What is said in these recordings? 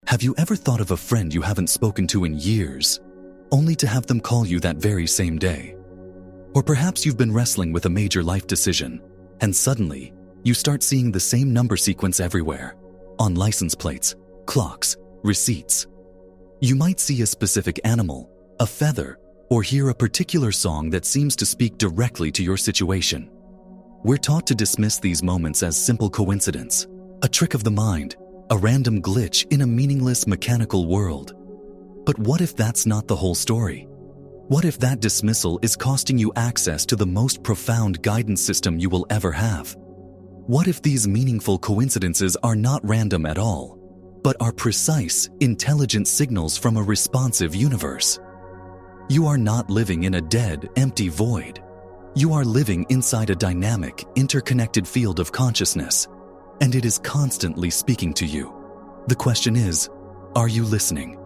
Have you ever thought of a friend you haven't spoken to in years, only to have them call you that very same day? Or perhaps you've been wrestling with a major life decision, and suddenly, you start seeing the same number sequence everywhere, on license plates, clocks, receipts. You might see a specific animal, a feather, or hear a particular song that seems to speak directly to your situation. We're taught to dismiss these moments as simple coincidence, a trick of the mind, a random glitch in a meaningless mechanical world. But what if that's not the whole story? What if that dismissal is costing you access to the most profound guidance system you will ever have? What if these meaningful coincidences are not random at all, but are precise, intelligent signals from a responsive universe? You are not living in a dead, empty void. You are living inside a dynamic, interconnected field of consciousness, and it is constantly speaking to you. The question is, are you listening?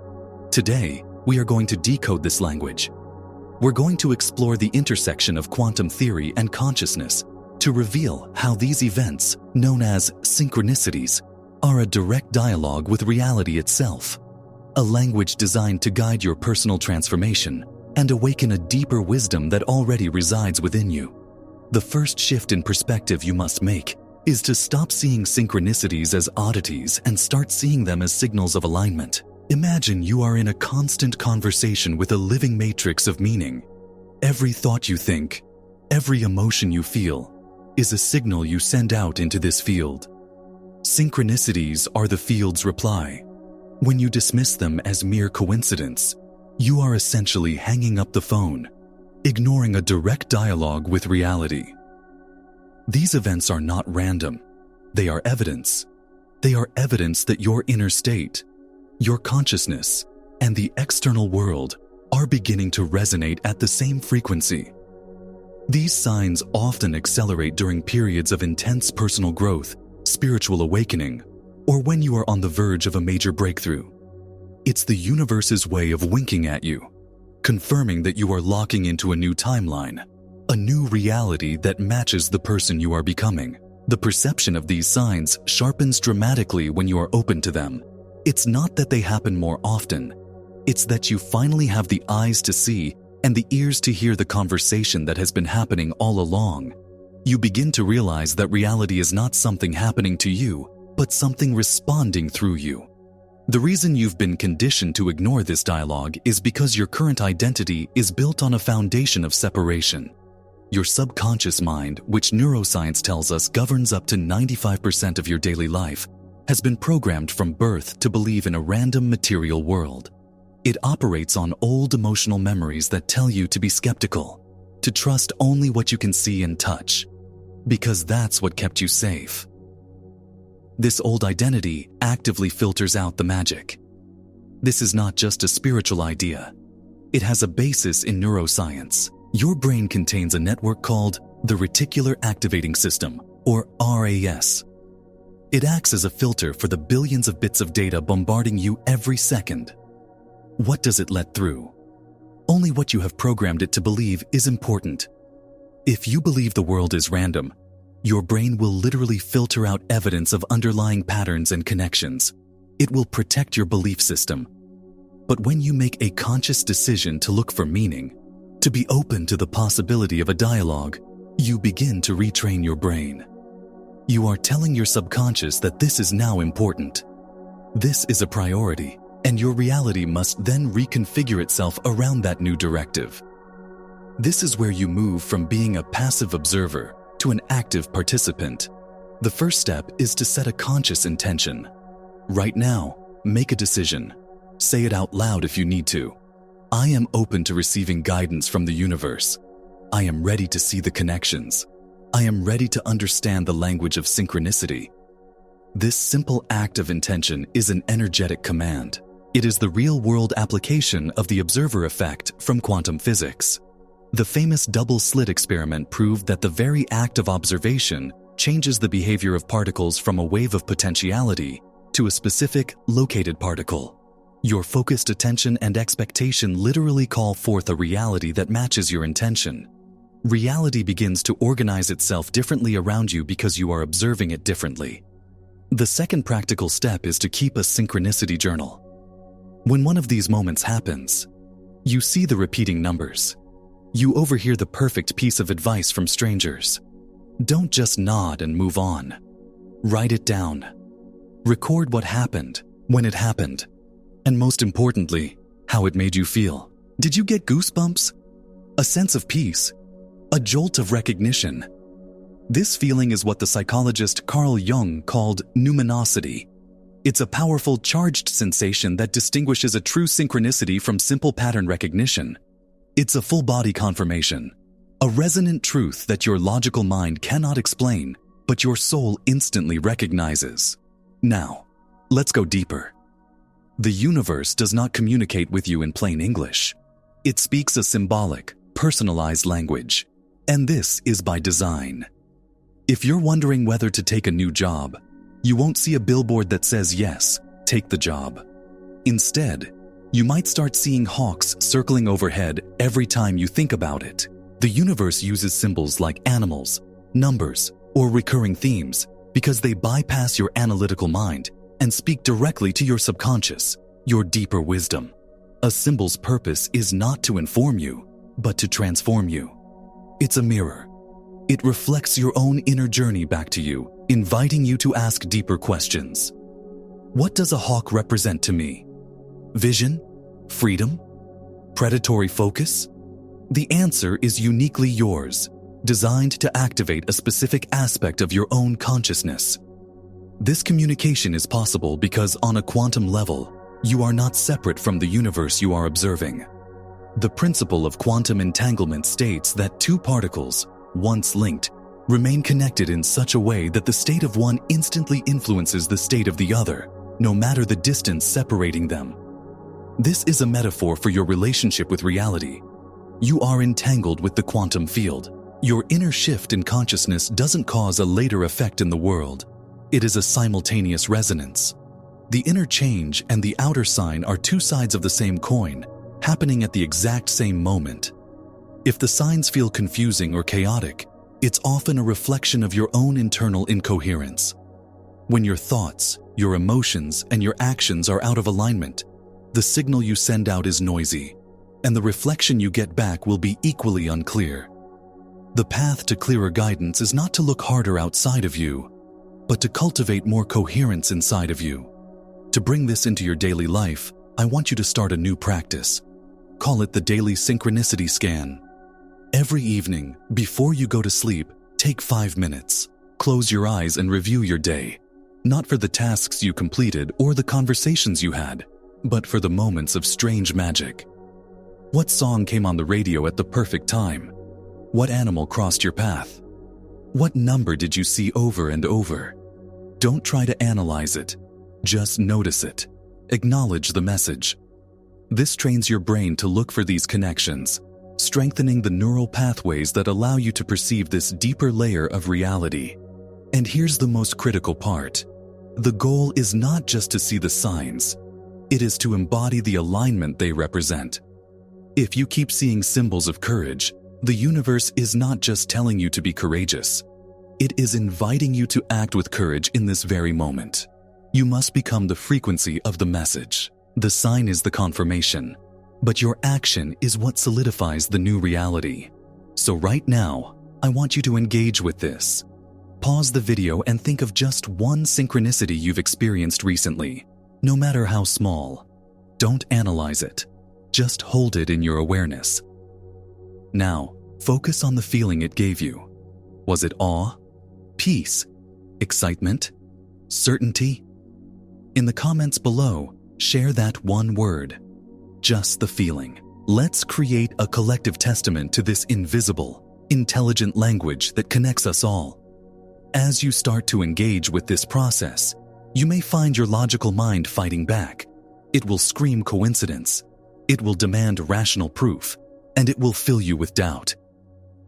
Today, we are going to decode this language. We're going to explore the intersection of quantum theory and consciousness to reveal how these events, known as synchronicities, are a direct dialogue with reality itself, a language designed to guide your personal transformation and awaken a deeper wisdom that already resides within you. The first shift in perspective you must make is to stop seeing synchronicities as oddities and start seeing them as signals of alignment. Imagine you are in a constant conversation with a living matrix of meaning. Every thought you think, every emotion you feel, is a signal you send out into this field. Synchronicities are the field's reply. When you dismiss them as mere coincidence, you are essentially hanging up the phone, ignoring a direct dialogue with reality. These events are not random. They are evidence. They are evidence that your inner state, your consciousness, and the external world are beginning to resonate at the same frequency. These signs often accelerate during periods of intense personal growth, spiritual awakening, or when you are on the verge of a major breakthrough. It's the universe's way of winking at you, confirming that you are locking into a new timeline, a new reality that matches the person you are becoming. The perception of these signs sharpens dramatically when you are open to them. It's not that they happen more often. It's that you finally have the eyes to see and the ears to hear the conversation that has been happening all along. You begin to realize that reality is not something happening to you, but something responding through you. The reason you've been conditioned to ignore this dialogue is because your current identity is built on a foundation of separation. Your subconscious mind, which neuroscience tells us governs up to 95% of your daily life, has been programmed from birth to believe in a random material world. It operates on old emotional memories that tell you to be skeptical, to trust only what you can see and touch, because that's what kept you safe. This old identity actively filters out the magic. This is not just a spiritual idea. It has a basis in neuroscience. Your brain contains a network called the reticular activating system, or RAS. It acts as a filter for the billions of bits of data bombarding you every second. What does it let through? Only what you have programmed it to believe is important. If you believe the world is random, your brain will literally filter out evidence of underlying patterns and connections. It will protect your belief system. But when you make a conscious decision to look for meaning, to be open to the possibility of a dialogue, you begin to retrain your brain. You are telling your subconscious that this is now important. This is a priority, and your reality must then reconfigure itself around that new directive. This is where you move from being a passive observer to an active participant. The first step is to set a conscious intention. Right now, make a decision. Say it out loud if you need to. I am open to receiving guidance from the universe. I am ready to see the connections. I am ready to understand the language of synchronicity. This simple act of intention is an energetic command. It is the real-world application of the observer effect from quantum physics. The famous double-slit experiment proved that the very act of observation changes the behavior of particles from a wave of potentiality to a specific, located particle. Your focused attention and expectation literally call forth a reality that matches your intention. Reality begins to organize itself differently around you because you are observing it differently. The second practical step is to keep a synchronicity journal. When one of these moments happens, you see the repeating numbers. You overhear the perfect piece of advice from strangers. Don't just nod and move on. Write it down. Record what happened, when it happened, and most importantly, how it made you feel. Did you get goosebumps? A sense of peace? A jolt of recognition? This feeling is what the psychologist Carl Jung called numinosity. It's a powerful, charged sensation that distinguishes a true synchronicity from simple pattern recognition. It's a full-body confirmation, a resonant truth that your logical mind cannot explain, but your soul instantly recognizes. Now, let's go deeper. The universe does not communicate with you in plain English. It speaks a symbolic, personalized language, and this is by design. If you're wondering whether to take a new job, you won't see a billboard that says, "Yes, take the job." Instead, you might start seeing hawks circling overhead every time you think about it. The universe uses symbols like animals, numbers, or recurring themes because they bypass your analytical mind and speak directly to your subconscious, your deeper wisdom. A symbol's purpose is not to inform you, but to transform you. It's a mirror. It reflects your own inner journey back to you, inviting you to ask deeper questions. What does a hawk represent to me? Vision? Freedom? Predatory focus? The answer is uniquely yours, designed to activate a specific aspect of your own consciousness. This communication is possible because on a quantum level, you are not separate from the universe you are observing. The principle of quantum entanglement states that two particles, once linked, remain connected in such a way that the state of one instantly influences the state of the other, no matter the distance separating them. This is a metaphor for your relationship with reality. You are entangled with the quantum field. Your inner shift in consciousness doesn't cause a later effect in the world. It is a simultaneous resonance. The inner change and the outer sign are two sides of the same coin, happening at the exact same moment. If the signs feel confusing or chaotic, it's often a reflection of your own internal incoherence. When your thoughts, your emotions, and your actions are out of alignment, the signal you send out is noisy, and the reflection you get back will be equally unclear. The path to clearer guidance is not to look harder outside of you, but to cultivate more coherence inside of you. To bring this into your daily life, I want you to start a new practice. Call it the Daily Synchronicity Scan. Every evening, before you go to sleep, take 5 minutes. Close your eyes and review your day. Not for the tasks you completed or the conversations you had, but for the moments of strange magic. What song came on the radio at the perfect time? What animal crossed your path? What number did you see over and over? Don't try to analyze it. Just notice it. Acknowledge the message. This trains your brain to look for these connections, strengthening the neural pathways that allow you to perceive this deeper layer of reality. And here's the most critical part. The goal is not just to see the signs. It is to embody the alignment they represent. If you keep seeing symbols of courage, the universe is not just telling you to be courageous. It is inviting you to act with courage in this very moment. You must become the frequency of the message. The sign is the confirmation, but your action is what solidifies the new reality. So right now, I want you to engage with this. Pause the video and think of just one synchronicity you've experienced recently, no matter how small. Don't analyze it. Just hold it in your awareness. Now, focus on the feeling it gave you. Was it awe? Peace? Excitement? Certainty? In the comments below, share that one word. Just the feeling. Let's create a collective testament to this invisible, intelligent language that connects us all. As you start to engage with this process, you may find your logical mind fighting back. It will scream coincidence. It will demand rational proof, and it will fill you with doubt.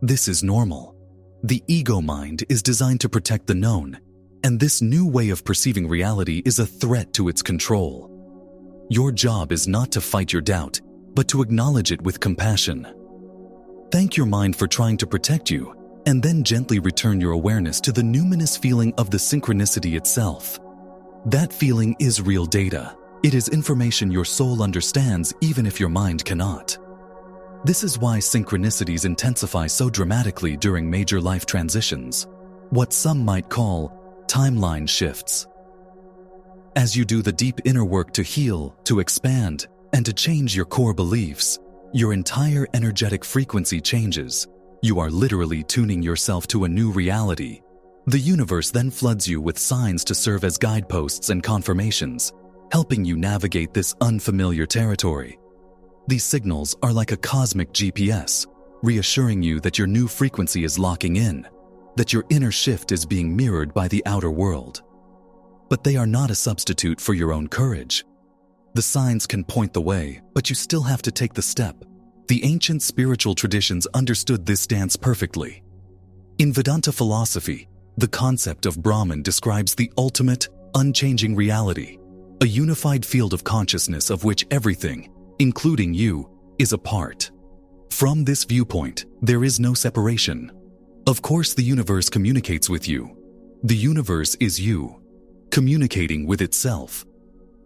This is normal. The ego mind is designed to protect the known, and this new way of perceiving reality is a threat to its control. Your job is not to fight your doubt, but to acknowledge it with compassion. Thank your mind for trying to protect you, and then gently return your awareness to the numinous feeling of the synchronicity itself. That feeling is real data. It is information your soul understands even if your mind cannot. This is why synchronicities intensify so dramatically during major life transitions, what some might call timeline shifts. As you do the deep inner work to heal, to expand, and to change your core beliefs, your entire energetic frequency changes. You are literally tuning yourself to a new reality. The universe then floods you with signs to serve as guideposts and confirmations, helping you navigate this unfamiliar territory. These signals are like a cosmic GPS, reassuring you that your new frequency is locking in, that your inner shift is being mirrored by the outer world. But they are not a substitute for your own courage. The signs can point the way, but you still have to take the step. The ancient spiritual traditions understood this dance perfectly. In Vedanta philosophy, the concept of Brahman describes the ultimate, unchanging reality, a unified field of consciousness of which everything, including you, is a part. From this viewpoint, there is no separation. Of course, the universe communicates with you. The universe is you, communicating with itself.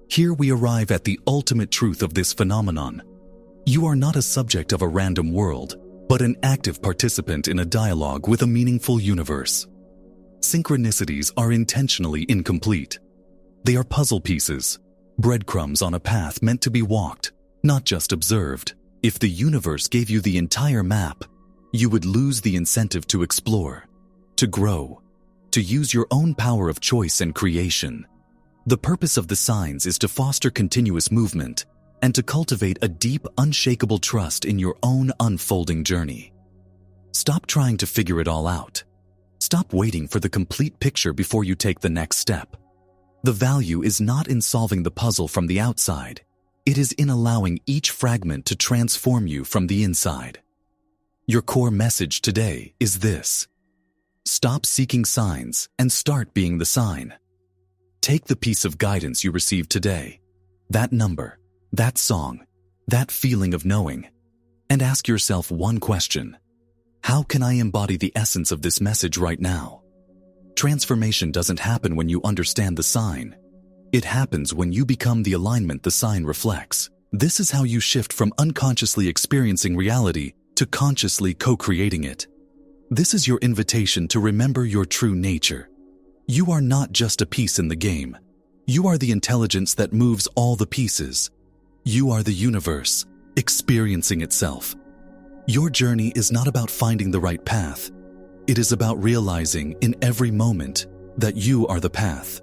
Here we arrive at the ultimate truth of this phenomenon. You are not a subject of a random world, but an active participant in a dialogue with a meaningful universe. Synchronicities are intentionally incomplete. They are puzzle pieces, breadcrumbs on a path meant to be walked, not just observed. If the universe gave you the entire map, you would lose the incentive to explore, to grow, to use your own power of choice and creation. The purpose of the signs is to foster continuous movement and to cultivate a deep, unshakable trust in your own unfolding journey. Stop trying to figure it all out. Stop waiting for the complete picture before you take the next step. The value is not in solving the puzzle from the outside. It is in allowing each fragment to transform you from the inside. Your core message today is this: stop seeking signs and start being the sign. Take the piece of guidance you received today, that number, that song, that feeling of knowing, and ask yourself one question: how can I embody the essence of this message right now? Transformation doesn't happen when you understand the sign. It happens when you become the alignment the sign reflects. This is how you shift from unconsciously experiencing reality to consciously co-creating it. This is your invitation to remember your true nature. You are not just a piece in the game. You are the intelligence that moves all the pieces. You are the universe, experiencing itself. Your journey is not about finding the right path. It is about realizing in every moment that you are the path.